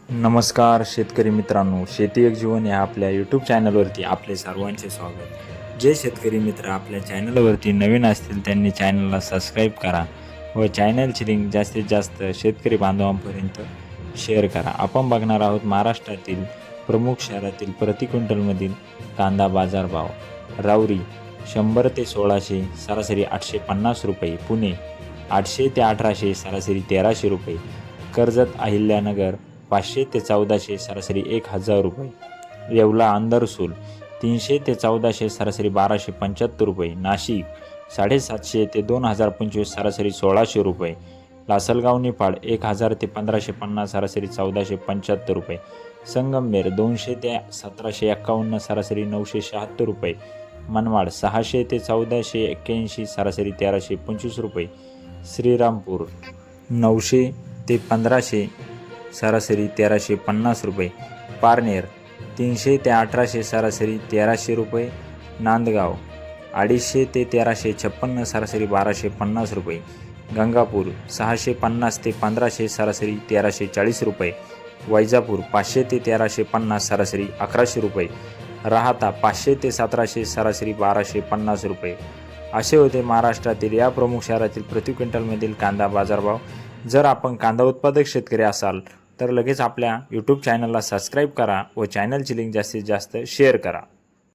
नमस्कार शेतकरी मित्रांनो, शेती एक जीवन या आपल्या यूट्यूब चॅनलवरती आपले सर्वांचे स्वागत। जे शेतकरी मित्र आपल्या चॅनलवरती नवीन असतील त्यांनी चॅनलला सबस्क्राईब करा व चॅनलची लिंक जास्तीत जास्त शेतकरी बांधवांपर्यंत शेअर करा। आपण बघणार आहोत महाराष्ट्रातील प्रमुख शहरातील प्रति क्विंटलमधील कांदा बाजारभाव। राऊरी 100 ते 1600 सरासरी 850 रुपये, पुणे 800 ते 1800 सरासरी 1300 रुपये, कर्जत अहिल्यानगर 500 ते 1400 सरासरी 1000 रुपये, येवला अंदरसूल 300 ते 1400 सरासरी 1275 रुपये, नाशिक 750 ते 2025 सरासरी 1600 रुपये, लासलगाव निफाड 1000 ते 1550 सरासरी 1475 रुपये, संगमनेर 200 ते 1751 सरासरी 976 रुपये, मनमाड 600 ते 1481 सरासरी 1325 रुपये, श्रीरामपूर 900 ते 1500 सरासरी 1350 रुपये, पारनेर 300 ते 1800 सरासरी 1300 रुपये, नांदगाव 250 ते 1356 सरासरी 1250 रुपये, गंगापूर 650 ते 1500 सरासरी 1340 रुपये, वैजापूर 500 ते 1350 सरासरी 1100 रुपये, राहाता 500 ते 1700 सरासरी 1250 रुपये। असे होते महाराष्ट्रातील या प्रमुख शहरातील प्रति क्विंटलमधील कांदा बाजारभाव। जर आपण कांदा उत्पादक शेतकरी असाल तर लगेच आपल्या यूट्यूब चॅनलला सबस्क्राईब करा व चॅनलची लिंक जास्तीत जास्त शेअर करा।